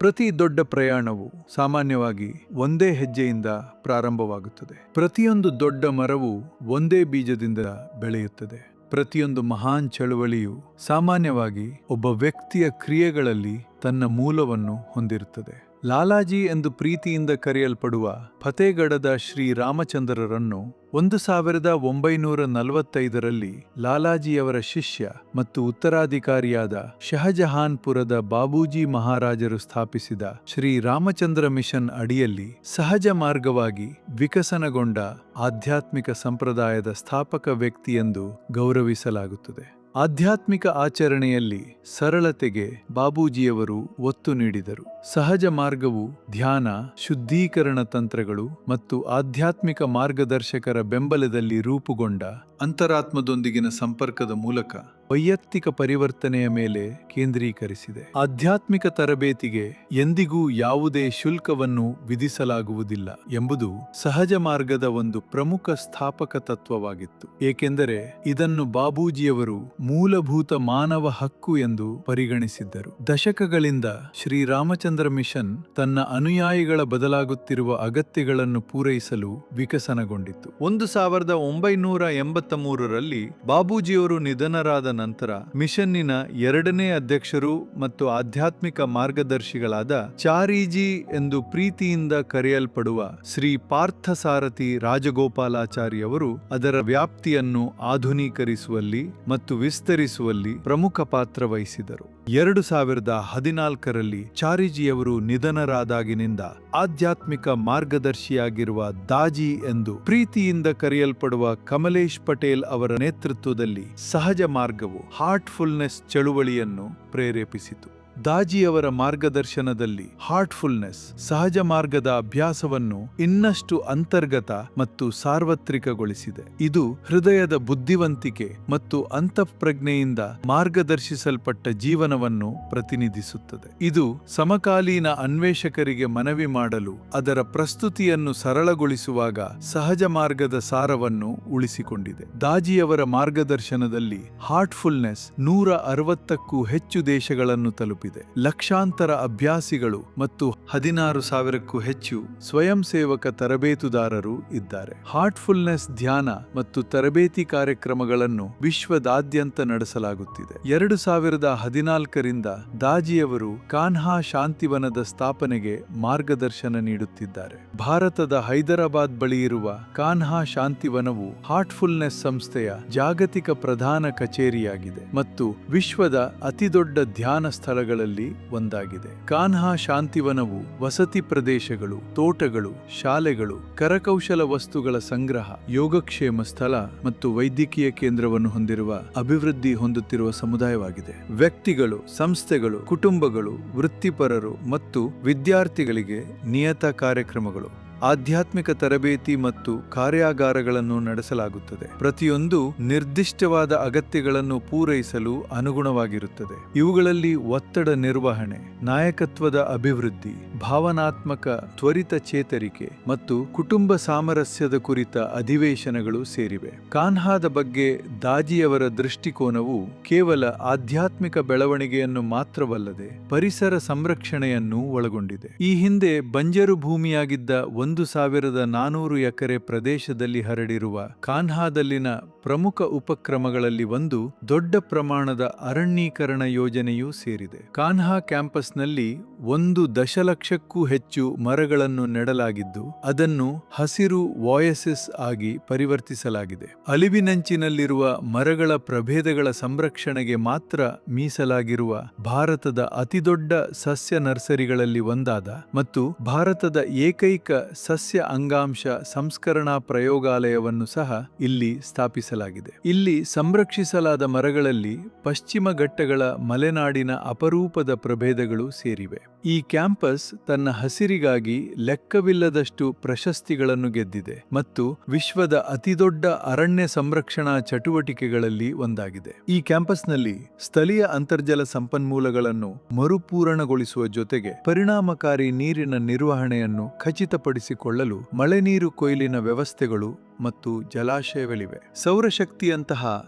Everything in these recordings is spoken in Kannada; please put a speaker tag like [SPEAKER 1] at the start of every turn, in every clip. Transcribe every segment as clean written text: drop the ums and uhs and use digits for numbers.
[SPEAKER 1] ಪ್ರತಿ ದೊಡ್ಡ ಪ್ರಯಾಣವು ಸಾಮಾನ್ಯವಾಗಿ ಒಂದೇ ಹೆಜ್ಜೆಯಿಂದ ಪ್ರಾರಂಭವಾಗುತ್ತದೆ. ಪ್ರತಿಯೊಂದು ದೊಡ್ಡ ಮರವು ಒಂದೇ ಬೀಜದಿಂದ ಬೆಳೆಯುತ್ತದೆ. ಪ್ರತಿಯೊಂದು ಮಹಾನ್ ಚಳುವಳಿಯು ಸಾಮಾನ್ಯವಾಗಿ ಒಬ್ಬ ವ್ಯಕ್ತಿಯ ಕ್ರಿಯೆಗಳಲ್ಲಿ ತನ್ನ ಮೂಲವನ್ನು ಹೊಂದಿರುತ್ತದೆ. ಲಾಲಾಜಿ ಎಂದು ಪ್ರೀತಿಯಿಂದ ಕರೆಯಲ್ಪಡುವ ಫತೇಗಢದ ಶ್ರೀ ರಾಮಚಂದ್ರರನ್ನು 1945ರಲ್ಲಿ ಲಾಲಾಜಿಯವರ ಶಿಷ್ಯ ಮತ್ತು ಉತ್ತರಾಧಿಕಾರಿಯಾದ ಶಹಜಹಾನ್ಪುರದ ಬಾಬೂಜಿ ಮಹಾರಾಜರು ಸ್ಥಾಪಿಸಿದ ಶ್ರೀ ರಾಮಚಂದ್ರ ಮಿಷನ್ ಅಡಿಯಲ್ಲಿ ಸಹಜ ಮಾರ್ಗವಾಗಿ ವಿಕಸನಗೊಂಡ ಆಧ್ಯಾತ್ಮಿಕ ಸಂಪ್ರದಾಯದ ಸ್ಥಾಪಕ ವ್ಯಕ್ತಿಯೆಂದು ಗೌರವಿಸಲಾಗುತ್ತದೆ. ಆಧ್ಯಾತ್ಮಿಕ ಆಚರಣೆಯಲ್ಲಿ ಸರಳತೆಗೆ ಬಾಬೂಜಿಯವರು ಒತ್ತು ನೀಡಿದರು. ಸಹಜ ಮಾರ್ಗವು ಧ್ಯಾನ, ಶುದ್ಧೀಕರಣ ತಂತ್ರಗಳು ಮತ್ತು ಆಧ್ಯಾತ್ಮಿಕ ಮಾರ್ಗದರ್ಶಕರ ಬೆಂಬಲದಲ್ಲಿ ರೂಪುಗೊಂಡ ಅಂತರಾತ್ಮದೊಂದಿಗಿನ ಸಂಪರ್ಕದ ಮೂಲಕ ವೈಯಕ್ತಿಕ ಪರಿವರ್ತನೆಯ ಮೇಲೆ ಕೇಂದ್ರೀಕರಿಸಿದೆ. ಆಧ್ಯಾತ್ಮಿಕ ತರಬೇತಿಗೆ ಎಂದಿಗೂ ಯಾವುದೇ ಶುಲ್ಕವನ್ನು ವಿಧಿಸಲಾಗುವುದಿಲ್ಲ ಎಂಬುದು ಸಹಜ ಮಾರ್ಗದ ಒಂದು ಪ್ರಮುಖ ಸ್ಥಾಪಕ ತತ್ವವಾಗಿತ್ತು, ಏಕೆಂದರೆ ಇದನ್ನು ಬಾಬೂಜಿಯವರು ಮೂಲಭೂತ ಮಾನವ ಹಕ್ಕು ಎಂದು ಪರಿಗಣಿಸಿದ್ದರು. ದಶಕಗಳಿಂದ ಶ್ರೀರಾಮಚಂದ್ರ ಮಿಷನ್ ತನ್ನ ಅನುಯಾಯಿಗಳ ಬದಲಾಗುತ್ತಿರುವ ಅಗತ್ಯಗಳನ್ನು ಪೂರೈಸಲು ವಿಕಸನಗೊಂಡಿತು. 1983ರಲ್ಲಿ ಬಾಬೂಜಿಯವರು ನಿಧನರಾದ ನಂತರ ಮಿಷನ್ನಿನ ಎರಡನೇ ಅಧ್ಯಕ್ಷರು ಮತ್ತು ಆಧ್ಯಾತ್ಮಿಕ ಮಾರ್ಗದರ್ಶಿಗಳಾದ ಚಾರೀಜಿ ಎಂದು ಪ್ರೀತಿಯಿಂದ ಕರೆಯಲ್ಪಡುವ ಶ್ರೀ ಪಾರ್ಥಸಾರಥಿ ರಾಜಗೋಪಾಲಾಚಾರಿಯವರು ಅದರ ವ್ಯಾಪ್ತಿಯನ್ನು ಆಧುನೀಕರಿಸುವಲ್ಲಿ ಮತ್ತು ವಿಸ್ತರಿಸುವಲ್ಲಿ ಪ್ರಮುಖ ಪಾತ್ರ ವಹಿಸಿದರು. 2014ರಲ್ಲಿ ಚಾರೀಜಿಯವರು ನಿಧನರಾದಾಗಿನಿಂದ ಆಧ್ಯಾತ್ಮಿಕ ಮಾರ್ಗದರ್ಶಿಯಾಗಿರುವ ದಾಜಿ ಎಂದು ಪ್ರೀತಿಯಿಂದ ಕರೆಯಲ್ಪಡುವ ಕಮಲೇಶ್ ಪಟೇಲ್ ಅವರ ನೇತೃತ್ವದಲ್ಲಿ ಸಹಜ ಮಾರ್ಗವು ಹಾರ್ಟ್ಫುಲ್ನೆಸ್ ಚಳುವಳಿಯನ್ನು ಪ್ರೇರೇಪಿಸಿತು. ದಾಜಿಯವರ ಮಾರ್ಗದರ್ಶನದಲ್ಲಿ ಹಾರ್ಟ್ಫುಲ್ನೆಸ್ ಸಹಜ ಮಾರ್ಗದ ಅಭ್ಯಾಸವನ್ನು ಇನ್ನಷ್ಟು ಅಂತರ್ಗತ ಮತ್ತು ಸಾರ್ವತ್ರಿಕಗೊಳಿಸಿದೆ. ಇದು ಹೃದಯದ ಬುದ್ಧಿವಂತಿಕೆ ಮತ್ತು ಅಂತಃಪ್ರಜ್ಞೆಯಿಂದ ಮಾರ್ಗದರ್ಶಿಸಲ್ಪಟ್ಟ ಜೀವನವನ್ನು ಪ್ರತಿನಿಧಿಸುತ್ತದೆ. ಇದು ಸಮಕಾಲೀನ ಅನ್ವೇಷಕರಿಗೆ ಮನವಿ ಮಾಡಲು ಅದರ ಪ್ರಸ್ತುತಿಯನ್ನು ಸರಳಗೊಳಿಸುವಾಗ ಸಹಜ ಮಾರ್ಗದ ಸಾರವನ್ನು ಉಳಿಸಿಕೊಂಡಿದೆ. ದಾಜಿಯವರ ಮಾರ್ಗದರ್ಶನದಲ್ಲಿ ಹಾರ್ಟ್ಫುಲ್ನೆಸ್ 160ಕ್ಕೂ ಹೆಚ್ಚು ದೇಶಗಳನ್ನು ತಲುಪಿದೆ. ಲಕ್ಷಾಂತರ ಅಭ್ಯಾಸಿಗಳು ಮತ್ತು 16,000ಕ್ಕೂ ಹೆಚ್ಚು ಸ್ವಯಂ ಸೇವಕ ತರಬೇತುದಾರರು ಇದ್ದಾರೆ. ಹಾರ್ಟ್ಫುಲ್ನೆಸ್ ಧ್ಯಾನ ಮತ್ತು ತರಬೇತಿ ಕಾರ್ಯಕ್ರಮಗಳನ್ನು ವಿಶ್ವದಾದ್ಯಂತ ನಡೆಸಲಾಗುತ್ತಿದೆ. 2014ರಿಂದ ದಾಜಿಯವರು ಕಾನ್ಹಾ ಶಾಂತಿವನದ ಸ್ಥಾಪನೆಗೆ ಮಾರ್ಗದರ್ಶನ ನೀಡುತ್ತಿದ್ದಾರೆ. ಭಾರತದ ಹೈದರಾಬಾದ್ ಬಳಿ ಇರುವ ಕಾನ್ಹಾ ಶಾಂತಿವನವು ಹಾರ್ಟ್ಫುಲ್ನೆಸ್ ಸಂಸ್ಥೆಯ ಜಾಗತಿಕ ಪ್ರಧಾನ ಕಚೇರಿಯಾಗಿದೆ ಮತ್ತು ವಿಶ್ವದ ಅತಿದೊಡ್ಡ ಧ್ಯಾನ ಸ್ಥಳಗಳಲ್ಲಿ ಒಂದಾಗಿದೆ. ಕಾನ್ಹಾ ಶಾಂತಿವನವು ವಸತಿ ಪ್ರದೇಶಗಳು, ತೋಟಗಳು, ಶಾಲೆಗಳು, ಕರಕೌಶಲ ವಸ್ತುಗಳ ಸಂಗ್ರಹ, ಯೋಗಕ್ಷೇಮ ಸ್ಥಳ ಮತ್ತು ವೈದ್ಯಕೀಯ ಕೇಂದ್ರವನ್ನು ಹೊಂದಿರುವ ಅಭಿವೃದ್ಧಿ ಹೊಂದುತ್ತಿರುವ ಸಮುದಾಯವಾಗಿದೆ. ವ್ಯಕ್ತಿಗಳು, ಸಂಸ್ಥೆಗಳು, ಕುಟುಂಬಗಳು, ವೃತ್ತಿಪರರು ಮತ್ತು ವಿದ್ಯಾರ್ಥಿಗಳಿಗೆ ನಿಯತ ಕಾರ್ಯಕ್ರಮಗಳು, ಆಧ್ಯಾತ್ಮಿಕ ತರಬೇತಿ ಮತ್ತು ಕಾರ್ಯಾಗಾರಗಳನ್ನು ನಡೆಸಲಾಗುತ್ತದೆ. ಪ್ರತಿಯೊಂದು ನಿರ್ದಿಷ್ಟವಾದ ಅಗತ್ಯಗಳನ್ನು ಪೂರೈಸಲು ಅನುಗುಣವಾಗಿರುತ್ತದೆ. ಇವುಗಳಲ್ಲಿ ಒತ್ತಡ ನಿರ್ವಹಣೆ, ನಾಯಕತ್ವದ ಅಭಿವೃದ್ಧಿ, ಭಾವನಾತ್ಮಕ ತ್ವರಿತ ಚೇತರಿಕೆ ಮತ್ತು ಕುಟುಂಬ ಸಾಮರಸ್ಯದ ಕುರಿತ ಅಧಿವೇಶನಗಳು ಸೇರಿವೆ. ಕಾನ್ಹಾದ ಬಗ್ಗೆ ದಾಜಿಯವರ ದೃಷ್ಟಿಕೋನವು ಕೇವಲ ಆಧ್ಯಾತ್ಮಿಕ ಬೆಳವಣಿಗೆಯನ್ನು ಮಾತ್ರವಲ್ಲದೆ ಪರಿಸರ ಸಂರಕ್ಷಣೆಯನ್ನೂ ಒಳಗೊಂಡಿದೆ. ಈ ಹಿಂದೆ ಬಂಜರು ಭೂಮಿಯಾಗಿದ್ದ 1,400 ಎಕರೆ ಪ್ರದೇಶದಲ್ಲಿ ಹರಡಿರುವ ಕಾನ್ಹಾದಲ್ಲಿನ ಪ್ರಮುಖ ಉಪಕ್ರಮಗಳಲ್ಲಿ ಒಂದು ದೊಡ್ಡ ಪ್ರಮಾಣದ ಅರಣ್ಯೀಕರಣ ಯೋಜನೆಯೂ ಸೇರಿದೆ. ಕಾನ್ಹಾ ಕ್ಯಾಂಪಸ್ನಲ್ಲಿ 1 ದಶಲಕ್ಷಕ್ಕೂ ಹೆಚ್ಚು ಮರಗಳನ್ನು ನೆಡಲಾಗಿದ್ದು ಅದನ್ನು ಹಸಿರು ವಾಯಸಿಸ್ ಆಗಿ ಪರಿವರ್ತಿಸಲಾಗಿದೆ. ಅಳಿವಿನಂಚಿನಲ್ಲಿರುವ ಮರಗಳ ಪ್ರಭೇದಗಳ ಸಂರಕ್ಷಣೆಗೆ ಮಾತ್ರ ಮೀಸಲಾಗಿರುವ ಭಾರತದ ಅತಿದೊಡ್ಡ ಸಸ್ಯ ನರ್ಸರಿಗಳಲ್ಲಿ ಒಂದಾದ ಮತ್ತು ಭಾರತದ ಏಕೈಕ ಸಸ್ಯ ಅಂಗಾಂಶ ಸಂಸ್ಕರಣಾ ಪ್ರಯೋಗಾಲಯವನ್ನು ಸಹ ಇಲ್ಲಿ ಸ್ಥಾಪಿಸಲಾಗಿದೆ. ಇಲ್ಲಿ ಸಂರಕ್ಷಿಸಲಾದ ಮರಗಳಲ್ಲಿ ಪಶ್ಚಿಮ ಘಟ್ಟಗಳ ಮಲೆನಾಡಿನ ಅಪರೂಪದ ಪ್ರಭೇದಗಳು ಸೇರಿವೆ. ಈ ಕ್ಯಾಂಪಸ್ ತನ್ನ ಹಸಿರಿಗಾಗಿ ಲೆಕ್ಕವಿಲ್ಲದಷ್ಟು ಪ್ರಶಸ್ತಿಗಳನ್ನು ಗೆದ್ದಿದೆ ಮತ್ತು ವಿಶ್ವದ ಅತಿದೊಡ್ಡ ಅರಣ್ಯ ಸಂರಕ್ಷಣಾ ಚಟುವಟಿಕೆಗಳಲ್ಲಿ ಒಂದಾಗಿದೆ. ಈ ಕ್ಯಾಂಪಸ್ನಲ್ಲಿ ಸ್ಥಳೀಯ ಅಂತರ್ಜಲ ಸಂಪನ್ಮೂಲಗಳನ್ನು ಮರುಪೂರಣಗೊಳಿಸುವ ಜೊತೆಗೆ ಪರಿಣಾಮಕಾರಿ ನೀರಿನ ನಿರ್ವಹಣೆಯನ್ನು ಖಚಿತಪಡಿಸಿಕೊಳ್ಳಲು ಮಳೆನೀರು ಕೊಯ್ಲಿನ ವ್ಯವಸ್ಥೆಗಳು ಮತ್ತು ಜಲಾಶಯಗಳಿವೆ. ಸೌರಶಕ್ತಿಯಂತಹ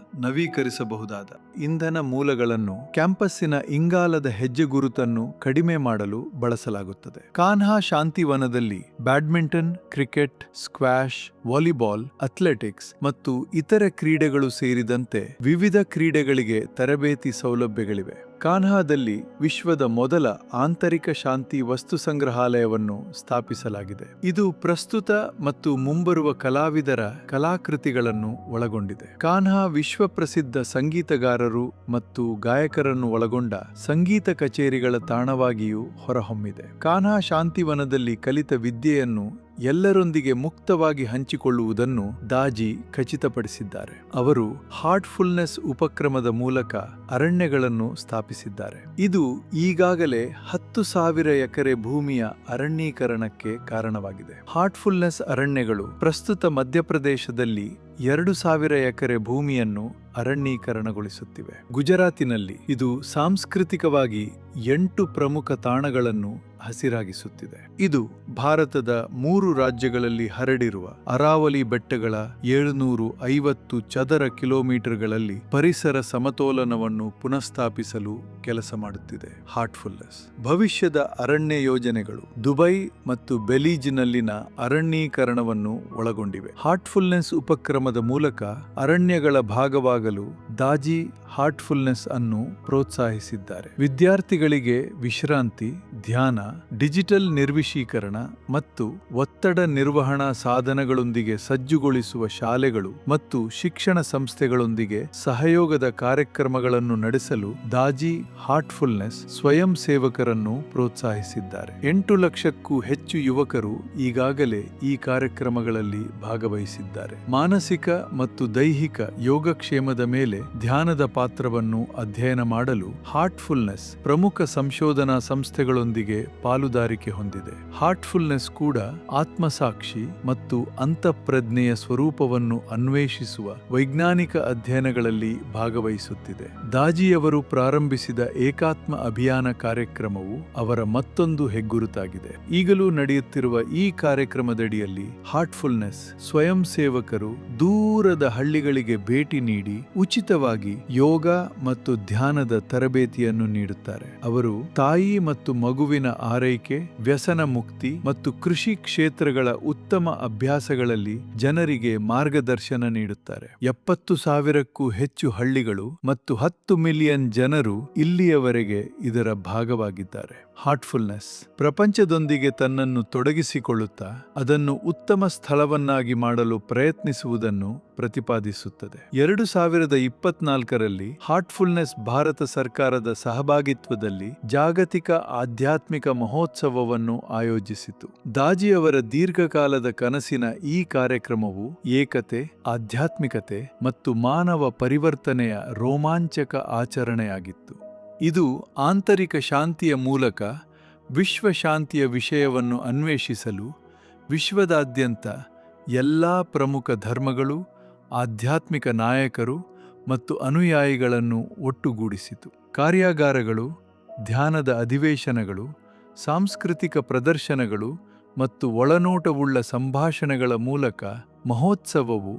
[SPEAKER 1] ನವೀಕರಿಸಬಹುದಾದ ಇಂಧನ ಮೂಲಗಳನ್ನು ಕ್ಯಾಂಪಸ್ಸಿನ ಇಂಗಾಲದ ಹೆಜ್ಜೆಗುರುತನ್ನು ಕಡಿಮೆ ಮಾಡಲು ಬಳಸಲಾಗುತ್ತದೆ. ಕಾನ್ಹಾ ಶಾಂತಿವನದಲ್ಲಿ badminton, cricket, squash, volleyball, athletics ಮತ್ತು ಇತರ ಕ್ರೀಡೆಗಳು ಸೇರಿದಂತೆ ವಿವಿಧ ಕ್ರೀಡೆಗಳಿಗೆ ತರಬೇತಿ ಸೌಲಭ್ಯಗಳಿವೆ. ಕಾನ್ಹಾದಲ್ಲಿ ವಿಶ್ವದ ಮೊದಲ ಆಂತರಿಕ ಶಾಂತಿ ವಸ್ತು ಸಂಗ್ರಹಾಲಯವನ್ನು ಸ್ಥಾಪಿಸಲಾಗಿದೆ. ಇದು ಪ್ರಸ್ತುತ ಮತ್ತು ಮುಂಬರುವ ಕಲಾವಿದರ ಕಲಾಕೃತಿಗಳನ್ನು ಒಳಗೊಂಡಿದೆ. ಕಾನ್ಹಾ ವಿಶ್ವಪ್ರಸಿದ್ಧ ಸಂಗೀತಗಾರರು ಮತ್ತು ಗಾಯಕರನ್ನು ಒಳಗೊಂಡ ಸಂಗೀತ ಕಚೇರಿಗಳ ತಾಣವಾಗಿಯೂ ಹೊರಹೊಮ್ಮಿದೆ. ಕಾನ್ಹಾ ಶಾಂತಿವನದಲ್ಲಿ ಕಲಿತ ವಿದ್ಯೆಯನ್ನು ಎಲ್ಲರೊಂದಿಗೆ ಮುಕ್ತವಾಗಿ ಹಂಚಿಕೊಳ್ಳುವುದನ್ನು ದಾಜಿ ಖಚಿತಪಡಿಸಿದ್ದಾರೆ. ಅವರು ಹಾರ್ಟ್ಫುಲ್ನೆಸ್ ಉಪಕ್ರಮದ ಮೂಲಕ ಅರಣ್ಯಗಳನ್ನು ಸ್ಥಾಪಿಸಿದ್ದಾರೆ. ಇದು ಈಗಾಗಲೇ 10,000 ಎಕರೆ ಭೂಮಿಯ ಅರಣ್ಯೀಕರಣಕ್ಕೆ ಕಾರಣವಾಗಿದೆ. ಹಾರ್ಟ್ಫುಲ್ನೆಸ್ ಅರಣ್ಯಗಳು ಪ್ರಸ್ತುತ ಮಧ್ಯಪ್ರದೇಶದಲ್ಲಿ 2,000 ಎಕರೆ ಭೂಮಿಯನ್ನು ಅರಣ್ಯೀಕರಣಗೊಳಿಸುತ್ತಿವೆ. ಗುಜರಾತಿನಲ್ಲಿ ಇದು ಸಾಂಸ್ಕೃತಿಕವಾಗಿ 8 ಪ್ರಮುಖ ತಾಣಗಳನ್ನು ಹಸಿರಾಗಿಸುತ್ತಿದೆ. ಇದು ಭಾರತದ 3 ರಾಜ್ಯಗಳಲ್ಲಿ ಹರಡಿರುವ ಅರಾವಲಿ ಬೆಟ್ಟಗಳ 750 ಚದರ ಕಿಲೋಮೀಟರ್ಗಳಲ್ಲಿ ಪರಿಸರ ಸಮತೋಲನವನ್ನು ಪುನಃಸ್ಥಾಪಿಸಲು ಕೆಲಸ ಮಾಡುತ್ತಿದೆ. ಹಾರ್ಟ್ಫುಲ್ನೆಸ್ ಭವಿಷ್ಯದ ಅರಣ್ಯ ಯೋಜನೆಗಳು ದುಬೈ ಮತ್ತು ಬೆಲೀಜ್ನಲ್ಲಿನ ಅರಣ್ಯೀಕರಣವನ್ನು ಒಳಗೊಂಡಿವೆ. ಹಾರ್ಟ್ಫುಲ್ನೆಸ್ ಉಪಕ್ರಮದ ಮೂಲಕ ಅರಣ್ಯಗಳ ಭಾಗವಾಗಲು ದಾಜಿ ಹಾರ್ಟ್ಫುಲ್ನೆಸ್ ಅನ್ನು ಪ್ರೋತ್ಸಾಹಿಸಿದ್ದಾರೆ. ವಿದ್ಯಾರ್ಥಿಗಳಿಗೆ ವಿಶ್ರಾಂತಿ, ಧ್ಯಾನ, ಡಿಜಿಟಲ್ ನಿರ್ವಿಷೀಕರಣ ಮತ್ತು ಒತ್ತಡ ನಿರ್ವಹಣಾ ಸಾಧನಗಳೊಂದಿಗೆ ಸಜ್ಜುಗೊಳಿಸುವ ಶಾಲೆಗಳು ಮತ್ತು ಶಿಕ್ಷಣ ಸಂಸ್ಥೆಗಳೊಂದಿಗೆ ಸಹಯೋಗದ ಕಾರ್ಯಕ್ರಮಗಳನ್ನು ನಡೆಸಲು ದಾಜಿ ಹಾರ್ಟ್ಫುಲ್ನೆಸ್ ಸ್ವಯಂ ಸೇವಕರನ್ನು ಪ್ರೋತ್ಸಾಹಿಸಿದ್ದಾರೆ. 8 ಲಕ್ಷಕ್ಕೂ ಹೆಚ್ಚು ಯುವಕರು ಈಗಾಗಲೇ ಈ ಕಾರ್ಯಕ್ರಮಗಳಲ್ಲಿ ಭಾಗವಹಿಸಿದ್ದಾರೆ. ಮಾನಸಿಕ ಮತ್ತು ದೈಹಿಕ ಯೋಗಕ್ಷೇಮದ ಮೇಲೆ ಧ್ಯಾನದ ಪಾತ್ರವನ್ನು ಅಧ್ಯಯನ ಮಾಡಲು ಹಾರ್ಟ್ಫುಲ್ನೆಸ್ ಪ್ರಮುಖ ಸಂಶೋಧನಾ ಸಂಸ್ಥೆಗಳೊಂದಿಗೆ ಪಾಲುದಾರಿಕೆ ಹೊಂದಿದೆ. ಹಾರ್ಟ್ಫುಲ್ನೆಸ್ ಕೂಡ ಆತ್ಮಸಾಕ್ಷಿ ಮತ್ತು ಅಂತಃಪ್ರಜ್ಞೆಯ ಸ್ವರೂಪವನ್ನು ಅನ್ವೇಷಿಸುವ ವೈಜ್ಞಾನಿಕ ಅಧ್ಯಯನಗಳಲ್ಲಿ ಭಾಗವಹಿಸುತ್ತಿದೆ. ದಾಜಿಯವರು ಪ್ರಾರಂಭಿಸಿದ ಏಕಾತ್ಮ ಅಭಿಯಾನ ಕಾರ್ಯಕ್ರಮವು ಅವರ ಮತ್ತೊಂದು ಹೆಗ್ಗುರುತಾಗಿದೆ. ಈಗಲೂ ನಡೆಯುತ್ತಿರುವ ಈ ಕಾರ್ಯಕ್ರಮದಡಿಯಲ್ಲಿ ಹಾರ್ಟ್ಫುಲ್ನೆಸ್ ಸ್ವಯಂ ಸೇವಕರು ದೂರದ ಹಳ್ಳಿಗಳಿಗೆ ಭೇಟಿ ನೀಡಿ ಉಚಿತವಾಗಿ ಯೋಗ ಮತ್ತು ಧ್ಯಾನದ ತರಬೇತಿಯನ್ನು ನೀಡುತ್ತಾರೆ. ಅವರು ತಾಯಿ ಮತ್ತು ಮಗುವಿನ ಆರೈಕೆ, ವ್ಯಸನ ಮುಕ್ತಿ ಮತ್ತು ಕೃಷಿ ಕ್ಷೇತ್ರಗಳ ಉತ್ತಮ ಅಭ್ಯಾಸಗಳಲ್ಲಿ ಜನರಿಗೆ ಮಾರ್ಗದರ್ಶನ ನೀಡುತ್ತಾರೆ. 70,000ಕ್ಕೂ ಹೆಚ್ಚು ಹಳ್ಳಿಗಳು ಮತ್ತು 10 ಮಿಲಿಯನ್ ಜನರು ಇಲ್ಲಿಯವರೆಗೆ ಇದರ ಭಾಗವಾಗಿದ್ದಾರೆ. ಹಾರ್ಟ್ಫುಲ್ನೆಸ್ ಪ್ರಪಂಚದೊಂದಿಗೆ ತನ್ನನ್ನು ತೊಡಗಿಸಿಕೊಳ್ಳುತ್ತಾ ಅದನ್ನು ಉತ್ತಮ ಸ್ಥಳವನ್ನಾಗಿ ಮಾಡಲು ಪ್ರಯತ್ನಿಸುವುದನ್ನು ಪ್ರತಿಪಾದಿಸುತ್ತದೆ. 2024ರಲ್ಲಿ ಹಾರ್ಟ್ಫುಲ್ನೆಸ್ ಭಾರತ ಸರ್ಕಾರದ ಸಹಭಾಗಿತ್ವದಲ್ಲಿ ಜಾಗತಿಕ ಆಧ್ಯಾತ್ಮಿಕ ಮಹೋತ್ಸವವನ್ನು ಆಯೋಜಿಸಿತು. ದಾಜಿಯವರ ದೀರ್ಘಕಾಲದ ಕನಸಿನ ಈ ಕಾರ್ಯಕ್ರಮವು ಏಕತೆ, ಆಧ್ಯಾತ್ಮಿಕತೆ ಮತ್ತು ಮಾನವ ಪರಿವರ್ತನೆಯ ರೋಮಾಂಚಕ ಆಚರಣೆಯಾಗಿತ್ತು. ಇದು ಆಂತರಿಕ ಶಾಂತಿಯ ಮೂಲಕ ವಿಶ್ವಶಾಂತಿಯ ವಿಷಯವನ್ನು ಅನ್ವೇಷಿಸಲು ವಿಶ್ವದಾದ್ಯಂತ ಎಲ್ಲಾ ಪ್ರಮುಖ ಧರ್ಮಗಳು, ಆಧ್ಯಾತ್ಮಿಕ ನಾಯಕರು ಮತ್ತು ಅನುಯಾಯಿಗಳನ್ನು ಒಟ್ಟುಗೂಡಿಸಿತು. ಕಾರ್ಯಾಗಾರಗಳು, ಧ್ಯಾನದ ಅಧಿವೇಶನಗಳು, ಸಾಂಸ್ಕೃತಿಕ ಪ್ರದರ್ಶನಗಳು ಮತ್ತು ಒಳನೋಟವುಳ್ಳ ಸಂಭಾಷಣೆಗಳ ಮೂಲಕ ಮಹೋತ್ಸವವು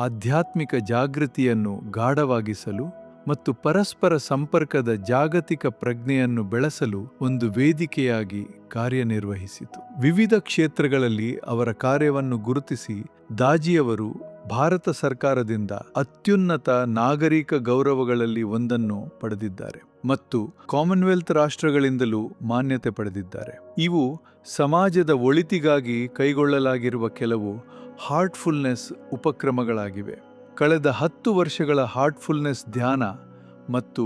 [SPEAKER 1] ಆಧ್ಯಾತ್ಮಿಕ ಜಾಗೃತಿಯನ್ನು ಗಾಢವಾಗಿಸಲು ಮತ್ತು ಪರಸ್ಪರ ಸಂಪರ್ಕದ ಜಾಗತಿಕ ಪ್ರಜ್ಞೆಯನ್ನು ಬೆಳೆಸಲು ಒಂದು ವೇದಿಕೆಯಾಗಿ ಕಾರ್ಯನಿರ್ವಹಿಸಿತು. ವಿವಿಧ ಕ್ಷೇತ್ರಗಳಲ್ಲಿ ಅವರ ಕಾರ್ಯವನ್ನು ಗುರುತಿಸಿ ದಾಜಿಯವರು ಭಾರತ ಸರ್ಕಾರದಿಂದ ಅತ್ಯುನ್ನತ ನಾಗರಿಕ ಗೌರವಗಳಲ್ಲಿ ಒಂದನ್ನು ಪಡೆದಿದ್ದಾರೆ ಮತ್ತು ಕಾಮನ್ವೆಲ್ತ್ ರಾಷ್ಟ್ರಗಳಿಂದಲೂ ಮಾನ್ಯತೆ ಪಡೆದಿದ್ದಾರೆ. ಇವು ಸಮಾಜದ ಒಳಿತಿಗಾಗಿ ಕೈಗೊಳ್ಳಲಾಗಿರುವ ಕೆಲವು ಹಾರ್ಟ್ಫುಲ್ನೆಸ್ ಉಪಕ್ರಮಗಳಾಗಿವೆ. ಕಳೆದ 10 ವರ್ಷಗಳ ಹಾರ್ಟ್ಫುಲ್ನೆಸ್ ಧ್ಯಾನ ಮತ್ತು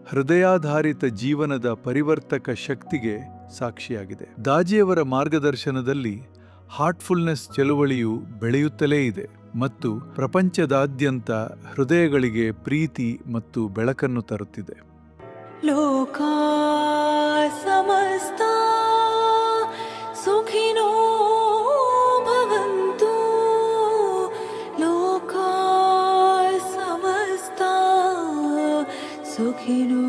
[SPEAKER 1] ಹೃದಯಾಧಾರಿತ ಜೀವನದ ಪರಿವರ್ತಕ ಶಕ್ತಿಗೆ ಸಾಕ್ಷಿಯಾಗಿದೆ. ದಾಜಿಯವರ ಮಾರ್ಗದರ್ಶನದಲ್ಲಿ ಹಾರ್ಟ್ಫುಲ್ನೆಸ್ ಚಳುವಳಿಯು ಬೆಳೆಯುತ್ತಲೇ ಇದೆ ಮತ್ತು ಪ್ರಪಂಚದಾದ್ಯಂತ ಹೃದಯಗಳಿಗೆ ಪ್ರೀತಿ ಮತ್ತು ಬೆಳಕನ್ನು ತರುತ್ತಿದೆ.
[SPEAKER 2] ಲೋಕಾ ಸಮಸ್ತ ಸುಖಿನೋ ಭವಂತು, ಲೋಕಾ ಸಮಸ್ತ ಸುಖಿನೋ